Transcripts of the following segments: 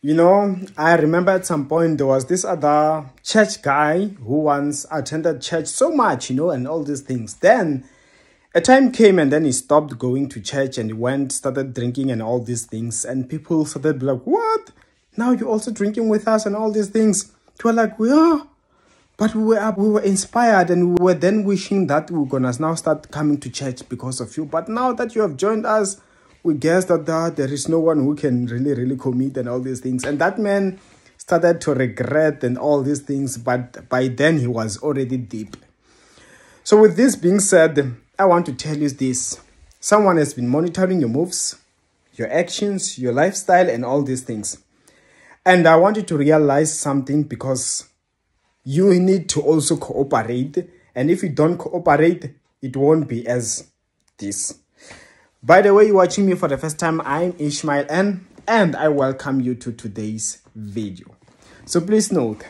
I remember at some point there was this other church guy who once attended church so much, and all these things. Then a time came and then he stopped going to church and he started drinking and all these things. And people started like, what? Now you're also drinking with us and all these things. They were like, we are. But we were inspired and we were then wishing that we were going to now start coming to church because of you. But now that you have joined us, we guess that there is no one who can really commit and all these things. And that man started to regret and all these things. But by then he was already deep. So with this being said, I want to tell you this. Someone has been monitoring your moves, your actions, your lifestyle and all these things. And I want you to realize something, because you need to also cooperate. And if you don't cooperate, it won't be as this. By the way, you're watching me for the first time, I'm Ishmael and I welcome you to today's video. So please note,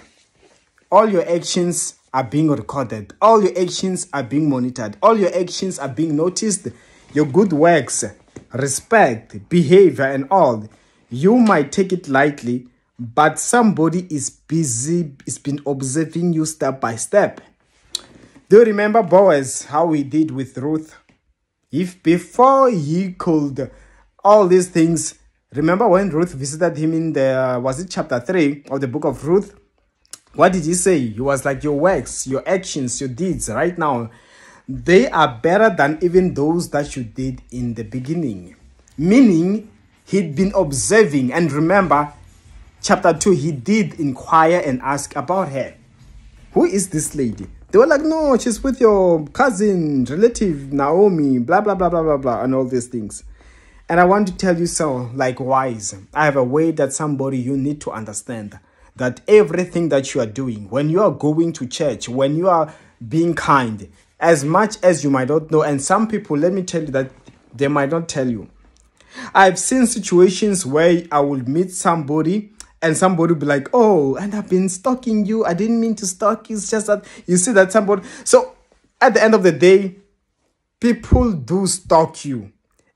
all your actions are being recorded. All your actions are being monitored. All your actions are being noticed. Your good works, respect, behavior and all. You might take it lightly, but somebody is busy, has been observing you step by step. Do you remember Boaz, how he did with Ruth? If before he could all these things, remember when Ruth visited him in chapter 3 of the book of Ruth? What did he say? He was like, your works, your actions, your deeds right now, they are better than even those that you did in the beginning. Meaning, he'd been observing. And remember, chapter 2, he did inquire and ask about her. Who is this lady? They were like, no, she's with your cousin, relative, Naomi, blah, blah, blah, blah, blah, blah, and all these things. And I want to tell you so, likewise, I have a way that somebody you need to understand that everything that you are doing, when you are going to church, when you are being kind, as much as you might not know, and some people, let me tell you that they might not tell you. I've seen situations where I will meet somebody and somebody will be like, oh, and I've been stalking you. I didn't mean to stalk you. It's just that you see that somebody. So at the end of the day, people do stalk you.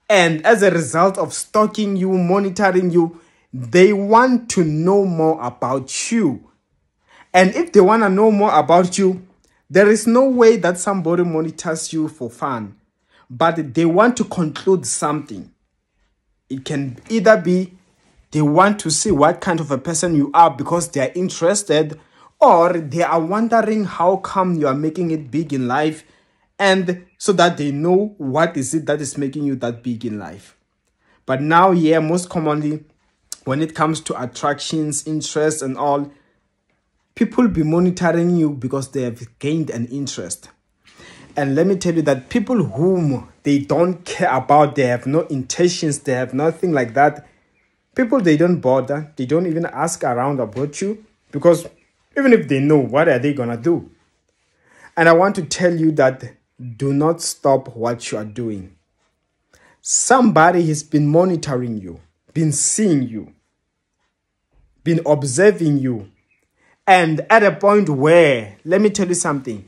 And as a result of stalking you, monitoring you, they want to know more about you. And if they want to know more about you, there is no way that somebody monitors you for fun. But they want to conclude something. It can either be they want to see what kind of a person you are because they are interested, or they are wondering how come you are making it big in life, and so that they know what is it that is making you that big in life. But now, most commonly, when it comes to attractions, interests and all, people be monitoring you because they have gained an interest. And let me tell you that people whom they don't care about, they have no intentions, they have nothing like that, people, they don't bother. They don't even ask around about you, because even if they know, what are they going to do? And I want to tell you that do not stop what you are doing. Somebody has been monitoring you, been seeing you, been observing you. And at a point where, let me tell you something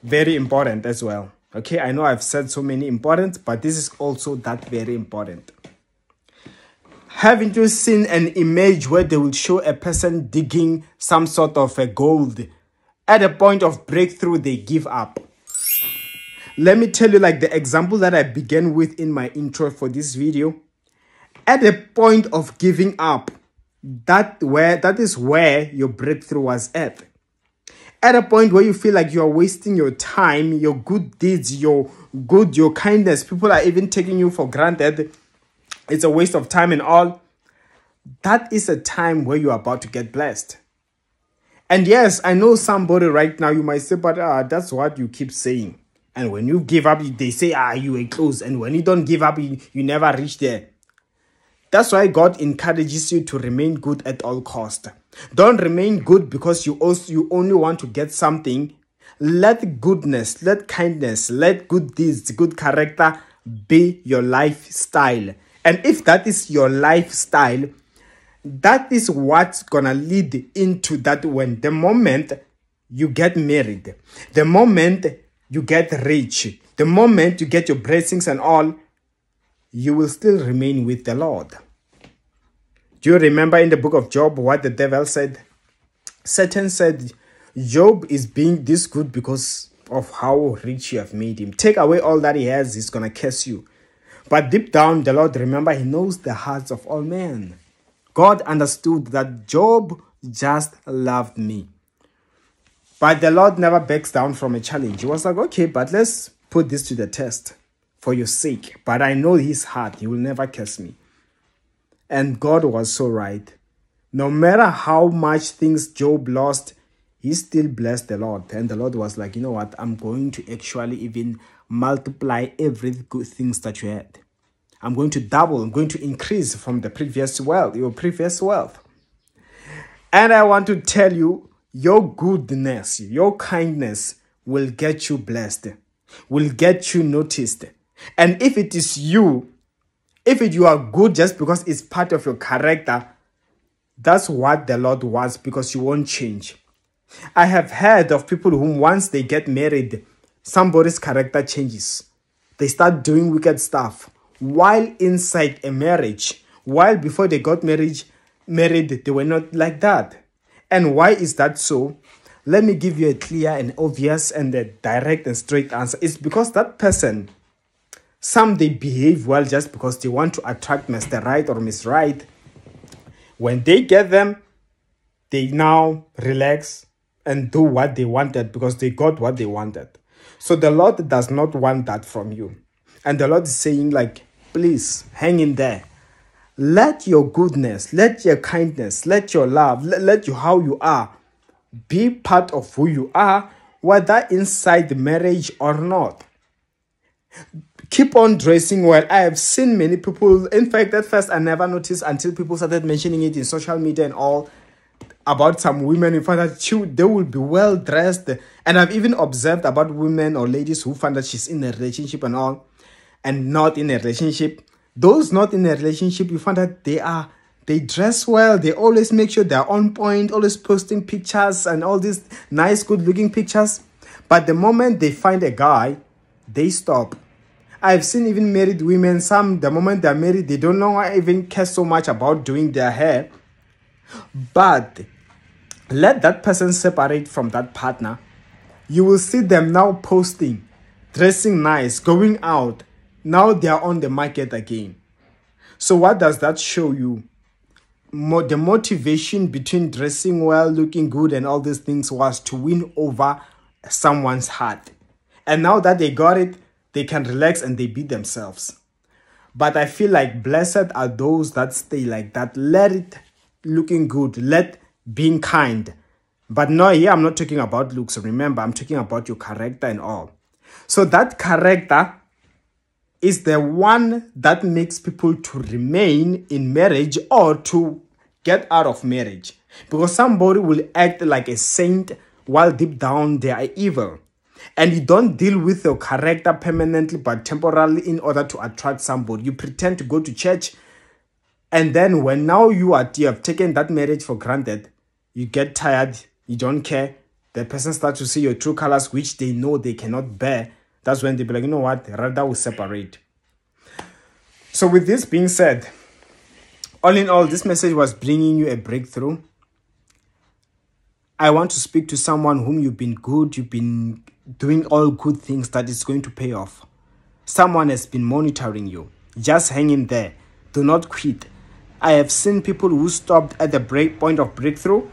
very important as well. Okay, I know I've said so many important, but this is also that very important. Haven't you seen an image where they will show a person digging some sort of a gold? At a point of breakthrough, they give up. Let me tell you, like the example that I began with in my intro for this video. At a point of giving up, that is where your breakthrough was at. At a point where you feel like you are wasting your time, your good deeds, your kindness, people are even taking you for granted. It's a waste of time and all. That is a time where you're about to get blessed. And yes, I know somebody right now, you might say, but that's what you keep saying. And when you give up, they say, you were close. And when you don't give up, you never reach there. That's why God encourages you to remain good at all costs. Don't remain good because you only want to get something. Let goodness, let kindness, let good deeds, good character be your lifestyle. And if that is your lifestyle, that is what's gonna lead into that when the moment you get married, the moment you get rich, the moment you get your blessings and all, you will still remain with the Lord. Do you remember in the book of Job what the devil said? Satan said, Job is being this good because of how rich you have made him. Take away all that he has, he's going to curse you. But deep down, the Lord, remember, he knows the hearts of all men. God understood that Job just loved me. But the Lord never backs down from a challenge. He was like, okay, but let's put this to the test for your sake. But I know his heart. He will never curse me. And God was so right. No matter how much things Job lost, he still blessed the Lord. And the Lord was like, you know what? I'm going to actually even multiply every good things that you had. I'm going to double. I'm going to increase from the previous wealth, your previous wealth. And I want to tell you, your goodness, your kindness will get you blessed, will get you noticed. And if it is you, you are good just because it's part of your character, that's what the Lord wants, because you won't change. I have heard of people whom once they get married, somebody's character changes. They start doing wicked stuff while inside a marriage. While before they got married, they were not like that. And why is that so? Let me give you a clear and obvious and a direct and straight answer. It's because that person, some they behave well just because they want to attract Mr. Right or Miss Right. When they get them, they now relax and do what they wanted because they got what they wanted. So the Lord does not want that from you. And the Lord is saying, like, please hang in there. Let your goodness, let your kindness, let your love, let you how you are be part of who you are, whether inside the marriage or not. Keep on dressing well. I have seen many people, in fact, at first I never noticed until people started mentioning it in social media and all, about some women in fact that they will be well dressed. And I've even observed about women or ladies who find that she's in a relationship and all, and not in a relationship. Those not in a relationship, you find that they dress well. They always make sure they're on point, always posting pictures and all these nice, good-looking pictures. But the moment they find a guy, they stop. I've seen even married women, some, the moment they're married, they don't know even care so much about doing their hair. But let that person separate from that partner. You will see them now posting, dressing nice, going out. Now they are on the market again. So what does that show you? The motivation between dressing well, looking good, and all these things was to win over someone's heart. And now that they got it, they can relax and they be themselves. But I feel like blessed are those that stay like that. Let it looking good. Let being kind. But no, here I'm not talking about looks. Remember, I'm talking about your character and all. So that character is the one that makes people to remain in marriage or to get out of marriage. Because somebody will act like a saint while deep down they are evil. And you don't deal with your character permanently but temporarily in order to attract somebody. You pretend to go to church, and then when now you have taken that marriage for granted, you get tired, you don't care. The person starts to see your true colors, which they know they cannot bear. That's when they be like, you know what, rather we separate. So with this being said, all in all, this message was bringing you a breakthrough. I want to speak to someone whom you've been good, you've been doing all good things that is going to pay off. Someone has been monitoring you. Just hang in there. Do not quit. I have seen people who stopped at the point of breakthrough,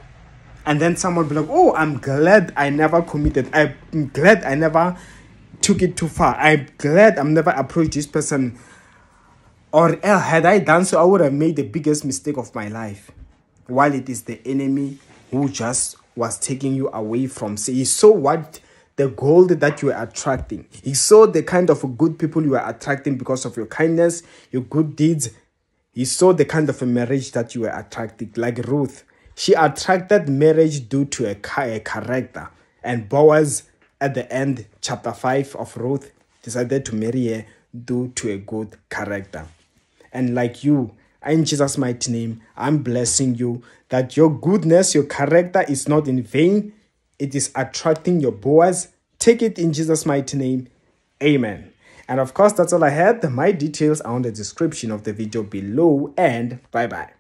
and then someone will be like, oh, I'm glad I never committed. I'm glad I never took it too far. I'm glad I'm never approached this person. Or had I done so, I would have made the biggest mistake of my life. While it is the enemy who just was taking you away from. See, he saw what the gold that you were attracting. He saw the kind of good people you were attracting because of your kindness, your good deeds. He saw the kind of a marriage that you were attracting. Like Ruth, she attracted marriage due to a character. And Boaz, at the end, chapter 5 of Ruth, decided to marry her due to a good character. And like you, in Jesus' mighty name, I'm blessing you that your goodness, your character is not in vain. It is attracting your Boaz. Take it in Jesus' mighty name. Amen. And of course, that's all I had. My details are on the description of the video below. And bye-bye.